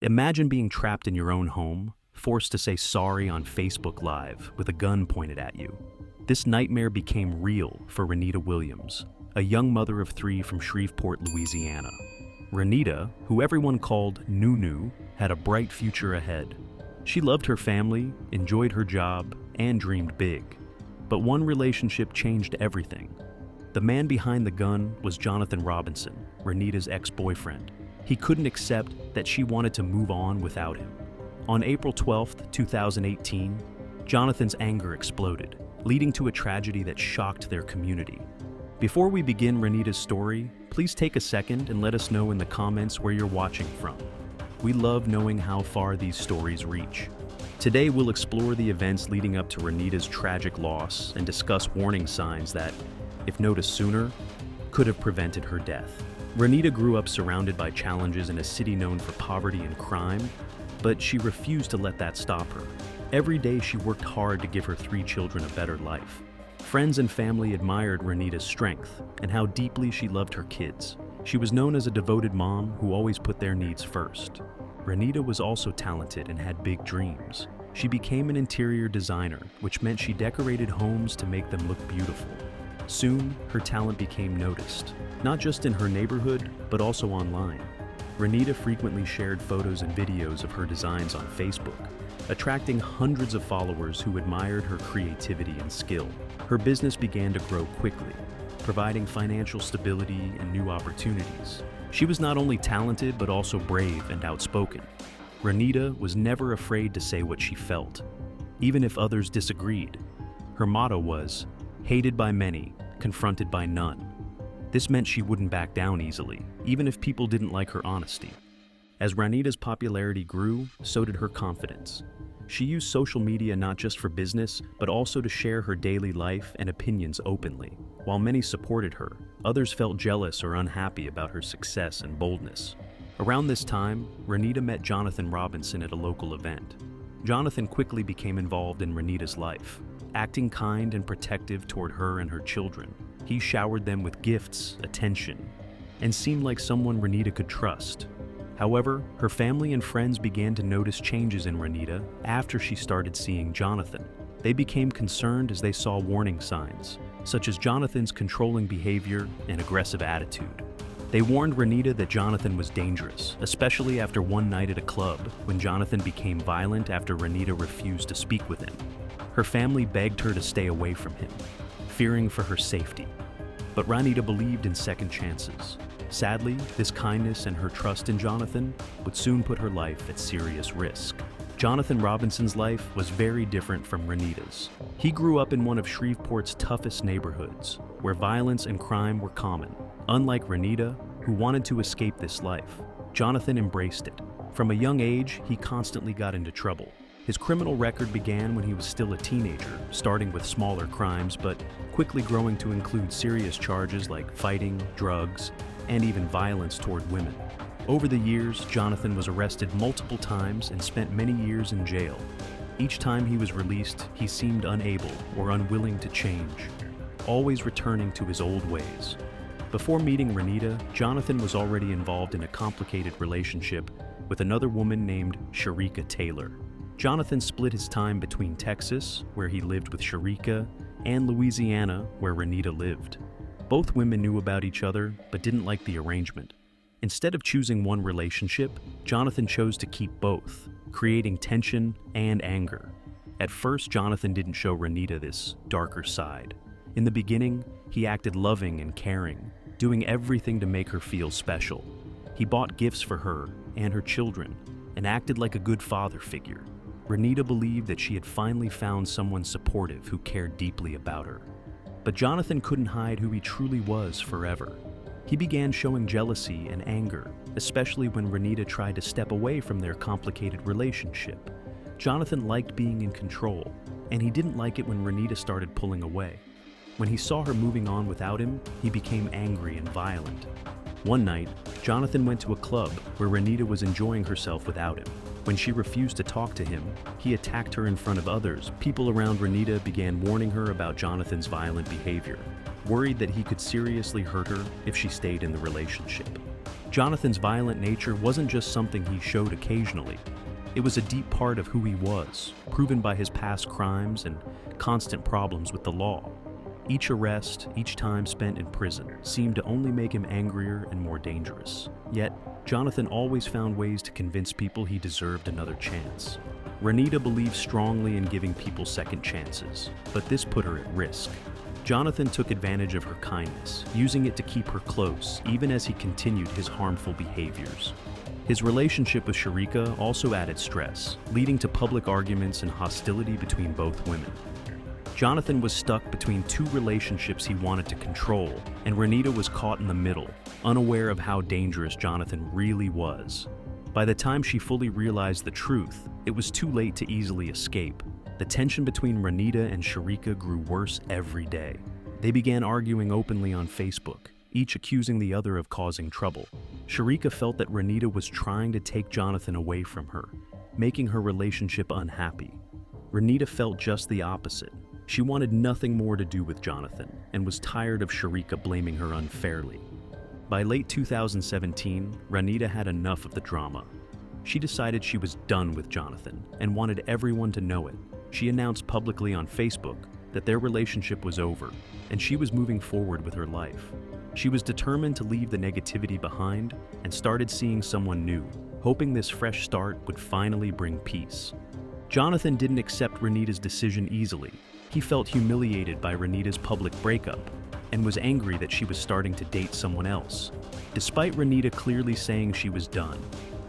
Imagine being trapped in your own home, forced to say sorry on Facebook Live with a gun pointed at you. This nightmare became real for Rannita Williams, a young mother of three from Shreveport, Louisiana. Ranita, who everyone called Nunu, had a bright future ahead. She loved her family, enjoyed her job, and dreamed big. But one relationship changed everything. The man behind the gun was Jonathan Robinson, Ranita's ex-boyfriend. He couldn't accept that she wanted to move on without him. On April 12, 2018, Jonathan's anger exploded, leading to a tragedy that shocked their community. Before we begin Ranita's story, please take a second and let us know in the comments where you're watching from. We love knowing how far these stories reach. Today we'll explore the events leading up to Ranita's tragic loss and discuss warning signs that, if noticed sooner, could have prevented her death. Ranita grew up surrounded by challenges in a city known for poverty and crime, but she refused to let that stop her. Every day she worked hard to give her three children a better life. Friends and family admired Ranita's strength and how deeply she loved her kids. She was known as a devoted mom who always put their needs first. Ranita was also talented and had big dreams. She became an interior designer, which meant she decorated homes to make them look beautiful. Soon, her talent became noticed, not just in her neighborhood, but also online. Ranita frequently shared photos and videos of her designs on Facebook, attracting hundreds of followers who admired her creativity and skill. Her business began to grow quickly, providing financial stability and new opportunities. She was not only talented, but also brave and outspoken. Ranita was never afraid to say what she felt, even if others disagreed. Her motto was, "Hated by many, confronted by none." This meant she wouldn't back down easily, even if people didn't like her honesty. As Ranita's popularity grew, so did her confidence. She used social media not just for business, but also to share her daily life and opinions openly. While many supported her, others felt jealous or unhappy about her success and boldness. Around this time, Ranita met Jonathan Robinson at a local event. Jonathan quickly became involved in Ranita's life, acting kind and protective toward her and her children. He showered them with gifts, attention, and seemed like someone Ranita could trust. However, her family and friends began to notice changes in Ranita after she started seeing Jonathan. They became concerned as they saw warning signs, such as Jonathan's controlling behavior and aggressive attitude. They warned Ranita that Jonathan was dangerous, especially after one night at a club when Jonathan became violent after Ranita refused to speak with him. Her family begged her to stay away from him, fearing for her safety. But Ranita believed in second chances. Sadly, this kindness and her trust in Jonathan would soon put her life at serious risk. Jonathan Robinson's life was very different from Ranita's. He grew up in one of Shreveport's toughest neighborhoods, where violence and crime were common. Unlike Ranita, who wanted to escape this life, Jonathan embraced it. From a young age, he constantly got into trouble. His criminal record began when he was still a teenager, starting with smaller crimes, but quickly growing to include serious charges like fighting, drugs, and even violence toward women. Over the years, Jonathan was arrested multiple times and spent many years in jail. Each time he was released, he seemed unable or unwilling to change, always returning to his old ways. Before meeting Ranita, Jonathan was already involved in a complicated relationship with another woman named Sharika Taylor. Jonathan split his time between Texas, where he lived with Sharika, and Louisiana, where Ranita lived. Both women knew about each other, but didn't like the arrangement. Instead of choosing one relationship, Jonathan chose to keep both, creating tension and anger. At first, Jonathan didn't show Ranita this darker side. In the beginning, he acted loving and caring, doing everything to make her feel special. He bought gifts for her and her children, and acted like a good father figure. Ranita believed that she had finally found someone supportive who cared deeply about her. But Jonathan couldn't hide who he truly was forever. He began showing jealousy and anger, especially when Ranita tried to step away from their complicated relationship. Jonathan liked being in control, and he didn't like it when Ranita started pulling away. When he saw her moving on without him, he became angry and violent. One night, Jonathan went to a club where Ranita was enjoying herself without him. When she refused to talk to him, he attacked her in front of others. People around Ranita began warning her about Jonathan's violent behavior, worried that he could seriously hurt her if she stayed in the relationship. Jonathan's violent nature wasn't just something he showed occasionally. It was a deep part of who he was, proven by his past crimes and constant problems with the law. Each arrest, each time spent in prison, seemed to only make him angrier and more dangerous. Yet, Jonathan always found ways to convince people he deserved another chance. Ranita believed strongly in giving people second chances, but this put her at risk. Jonathan took advantage of her kindness, using it to keep her close, even as he continued his harmful behaviors. His relationship with Sharika also added stress, leading to public arguments and hostility between both women. Jonathan was stuck between two relationships he wanted to control, and Ranita was caught in the middle, unaware of how dangerous Jonathan really was. By the time she fully realized the truth, it was too late to easily escape. The tension between Ranita and Sharika grew worse every day. They began arguing openly on Facebook, each accusing the other of causing trouble. Sharika felt that Ranita was trying to take Jonathan away from her, making her relationship unhappy. Ranita felt just the opposite. She wanted nothing more to do with Jonathan and was tired of Sharika blaming her unfairly. By late 2017, Ranita had enough of the drama. She decided she was done with Jonathan and wanted everyone to know it. She announced publicly on Facebook that their relationship was over and she was moving forward with her life. She was determined to leave the negativity behind and started seeing someone new, hoping this fresh start would finally bring peace. Jonathan didn't accept Ranita's decision easily. He felt humiliated by Ranita's public breakup and was angry that she was starting to date someone else. Despite Ranita clearly saying she was done,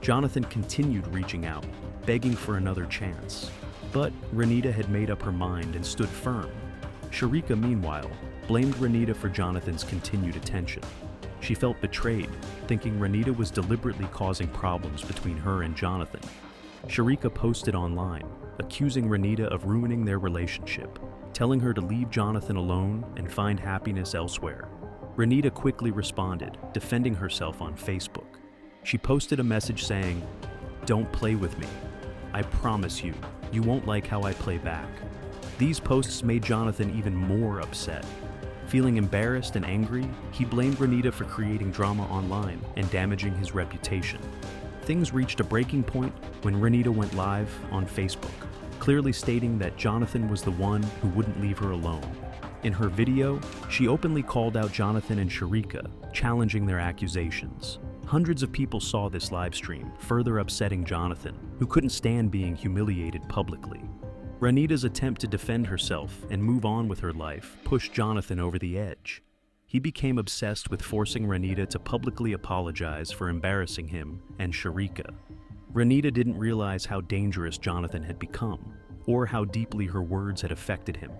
Jonathan continued reaching out, begging for another chance. But Ranita had made up her mind and stood firm. Sharika, meanwhile, blamed Ranita for Jonathan's continued attention. She felt betrayed, thinking Ranita was deliberately causing problems between her and Jonathan. Sharika posted online, accusing Ranita of ruining their relationship, telling her to leave Jonathan alone and find happiness elsewhere. Ranita quickly responded, defending herself on Facebook. She posted a message saying, "Don't play with me. I promise you, you won't like how I play back." These posts made Jonathan even more upset. Feeling embarrassed and angry, he blamed Ranita for creating drama online and damaging his reputation. Things reached a breaking point when Ranita went live on Facebook, clearly stating that Jonathan was the one who wouldn't leave her alone. In her video, she openly called out Jonathan and Sharika, challenging their accusations. Hundreds of people saw this live stream, further upsetting Jonathan, who couldn't stand being humiliated publicly. Ranita's attempt to defend herself and move on with her life pushed Jonathan over the edge. He became obsessed with forcing Ranita to publicly apologize for embarrassing him and Sharika. Ranita didn't realize how dangerous Jonathan had become, or how deeply her words had affected him.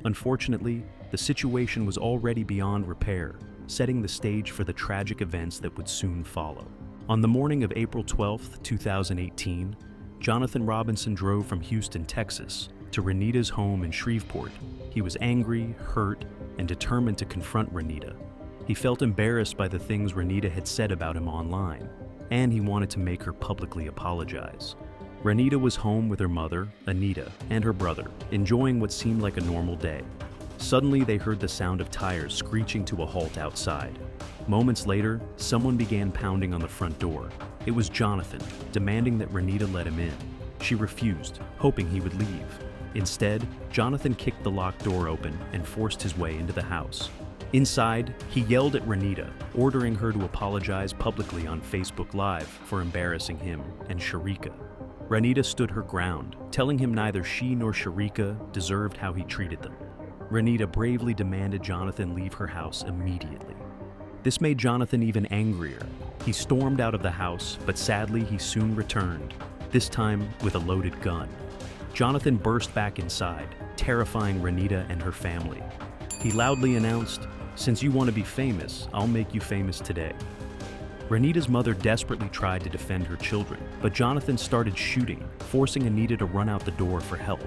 Unfortunately, the situation was already beyond repair, setting the stage for the tragic events that would soon follow. On the morning of April 12, 2018, Jonathan Robinson drove from Houston, Texas, to Ranita's home in Shreveport. He was angry, hurt, and determined to confront Ranita. He felt embarrassed by the things Ranita had said about him online, and he wanted to make her publicly apologize. Ranita was home with her mother, Anita, and her brother, enjoying what seemed like a normal day. Suddenly, they heard the sound of tires screeching to a halt outside. Moments later, someone began pounding on the front door. It was Jonathan, demanding that Ranita let him in. She refused, hoping he would leave. Instead, Jonathan kicked the locked door open and forced his way into the house. Inside, he yelled at Ranita, ordering her to apologize publicly on Facebook Live for embarrassing him and Sharika. Ranita stood her ground, telling him neither she nor Sharika deserved how he treated them. Ranita bravely demanded Jonathan leave her house immediately. This made Jonathan even angrier. He stormed out of the house, but sadly he soon returned, this time with a loaded gun. Jonathan burst back inside, terrifying Ranita and her family. He loudly announced, "Since you want to be famous, I'll make you famous today." Ranita's mother desperately tried to defend her children, but Jonathan started shooting, forcing Anita to run out the door for help.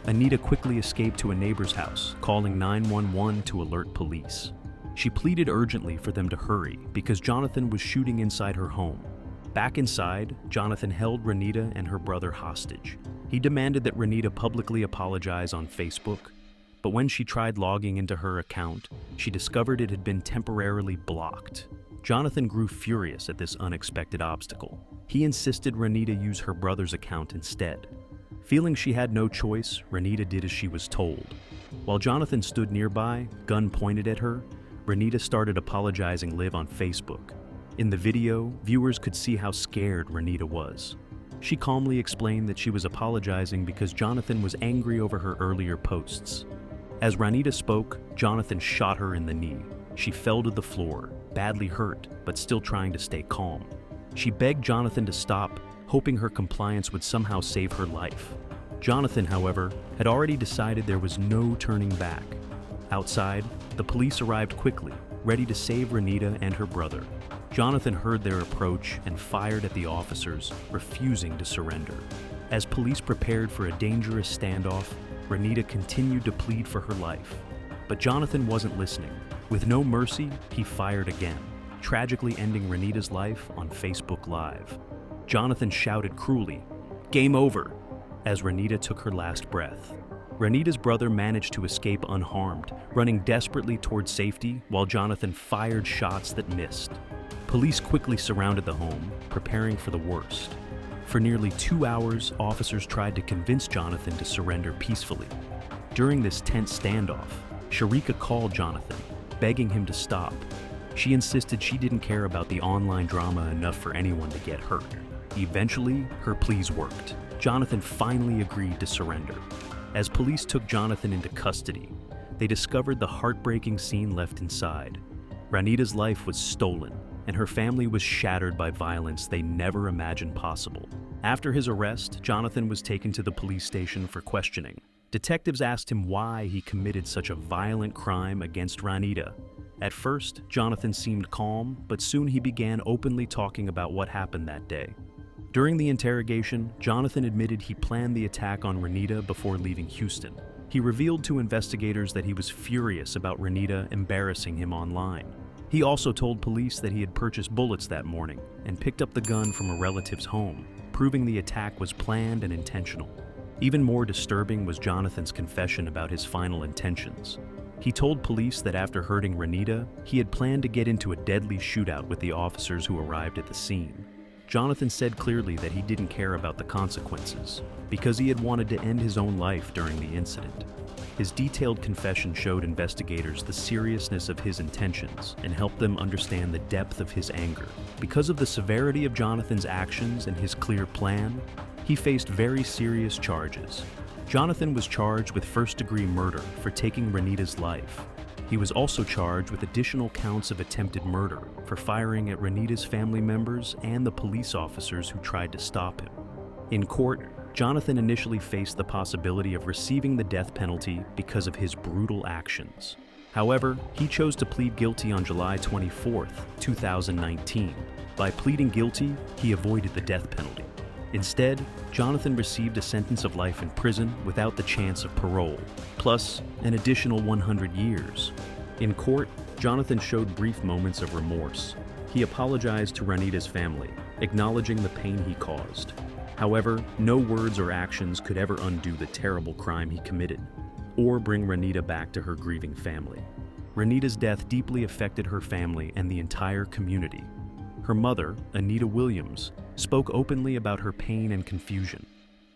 Anita quickly escaped to a neighbor's house, calling 911 to alert police. She pleaded urgently for them to hurry because Jonathan was shooting inside her home. Back inside, Jonathan held Ranita and her brother hostage. He demanded that Ranita publicly apologize on Facebook, but when she tried logging into her account, she discovered it had been temporarily blocked. Jonathan grew furious at this unexpected obstacle. He insisted Ranita use her brother's account instead. Feeling she had no choice, Ranita did as she was told. While Jonathan stood nearby, gun pointed at her, Ranita started apologizing live on Facebook. In the video, viewers could see how scared Ranita was. She calmly explained that she was apologizing because Jonathan was angry over her earlier posts. As Ranita spoke, Jonathan shot her in the knee. She fell to the floor, badly hurt, but still trying to stay calm. She begged Jonathan to stop, hoping her compliance would somehow save her life. Jonathan, however, had already decided there was no turning back. Outside, the police arrived quickly, ready to save Ranita and her brother. Jonathan heard their approach and fired at the officers, refusing to surrender. As police prepared for a dangerous standoff, Ranita continued to plead for her life. But Jonathan wasn't listening. With no mercy, he fired again, tragically ending Ranita's life on Facebook Live. Jonathan shouted cruelly, "Game over," as Ranita took her last breath. Ranita's brother managed to escape unharmed, running desperately toward safety while Jonathan fired shots that missed. Police quickly surrounded the home, preparing for the worst. For nearly 2 hours, officers tried to convince Jonathan to surrender peacefully. During this tense standoff, Sharika called Jonathan, begging him to stop. She insisted she didn't care about the online drama enough for anyone to get hurt. Eventually, her pleas worked. Jonathan finally agreed to surrender. As police took Jonathan into custody, they discovered the heartbreaking scene left inside. Ranita's life was stolen, and her family was shattered by violence they never imagined possible. After his arrest, Jonathan was taken to the police station for questioning. Detectives asked him why he committed such a violent crime against Ranita. At first, Jonathan seemed calm, but soon he began openly talking about what happened that day. During the interrogation, Jonathan admitted he planned the attack on Ranita before leaving Houston. He revealed to investigators that he was furious about Ranita embarrassing him online. He also told police that he had purchased bullets that morning and picked up the gun from a relative's home, proving the attack was planned and intentional. Even more disturbing was Jonathan's confession about his final intentions. He told police that after hurting Ranita, he had planned to get into a deadly shootout with the officers who arrived at the scene. Jonathan said clearly that he didn't care about the consequences, because he had wanted to end his own life during the incident. His detailed confession showed investigators the seriousness of his intentions and helped them understand the depth of his anger. Because of the severity of Jonathan's actions and his clear plan, he faced very serious charges. Jonathan was charged with first-degree murder for taking Ranita's life. He was also charged with additional counts of attempted murder for firing at Ranita's family members and the police officers who tried to stop him. In court, Jonathan initially faced the possibility of receiving the death penalty because of his brutal actions. However, he chose to plead guilty on July 24, 2019. By pleading guilty, he avoided the death penalty. Instead, Jonathan received a sentence of life in prison without the chance of parole, plus an additional 100 years. In court, Jonathan showed brief moments of remorse. He apologized to Ranita's family, acknowledging the pain he caused. However, no words or actions could ever undo the terrible crime he committed, or bring Ranita back to her grieving family. Ranita's death deeply affected her family and the entire community. Her mother, Rannita Williams, spoke openly about her pain and confusion.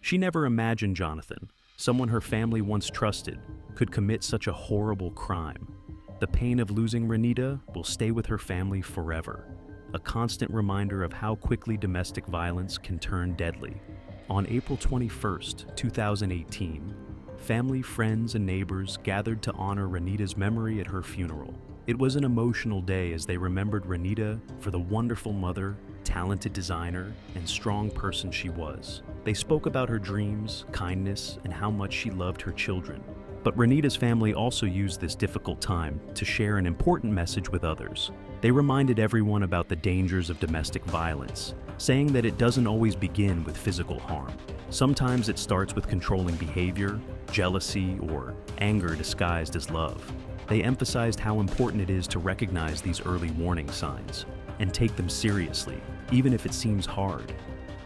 She never imagined Jonathan, someone her family once trusted, could commit such a horrible crime. The pain of losing Ranita will stay with her family forever, a constant reminder of how quickly domestic violence can turn deadly. On April 21, 2018, family, friends, and neighbors gathered to honor Ranita's memory at her funeral. It was an emotional day as they remembered Ranita for the wonderful mother, talented designer, and strong person she was. They spoke about her dreams, kindness, and how much she loved her children. But Ranita's family also used this difficult time to share an important message with others. They reminded everyone about the dangers of domestic violence, saying that it doesn't always begin with physical harm. Sometimes it starts with controlling behavior, jealousy, or anger disguised as love. They emphasized how important it is to recognize these early warning signs and take them seriously, even if it seems hard.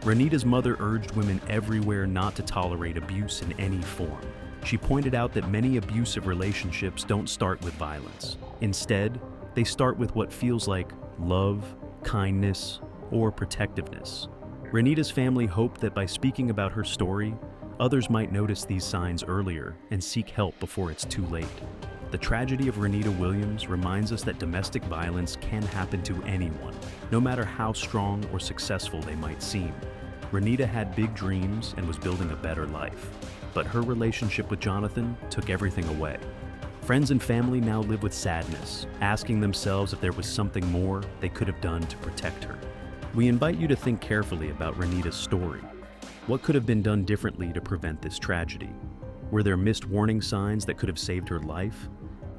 Ranita's mother urged women everywhere not to tolerate abuse in any form. She pointed out that many abusive relationships don't start with violence. Instead, they start with what feels like love, kindness, or protectiveness. Ranita's family hoped that by speaking about her story, others might notice these signs earlier and seek help before it's too late. The tragedy of Rannita Williams reminds us that domestic violence can happen to anyone, no matter how strong or successful they might seem. Ranita had big dreams and was building a better life, but her relationship with Jonathan took everything away. Friends and family now live with sadness, asking themselves if there was something more they could have done to protect her. We invite you to think carefully about Ranita's story. What could have been done differently to prevent this tragedy? Were there missed warning signs that could have saved her life?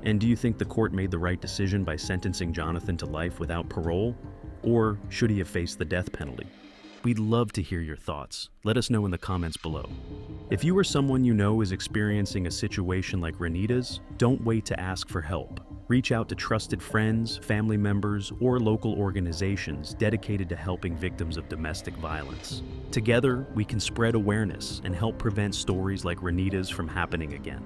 And do you think the court made the right decision by sentencing Jonathan to life without parole? Or should he have faced the death penalty? We'd love to hear your thoughts. Let us know in the comments below. If you or someone you know is experiencing a situation like Ranita's, don't wait to ask for help. Reach out to trusted friends, family members, or local organizations dedicated to helping victims of domestic violence. Together, we can spread awareness and help prevent stories like Ranita's from happening again.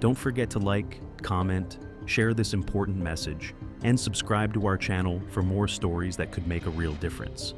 Don't forget to like, comment, share this important message, and subscribe to our channel for more stories that could make a real difference.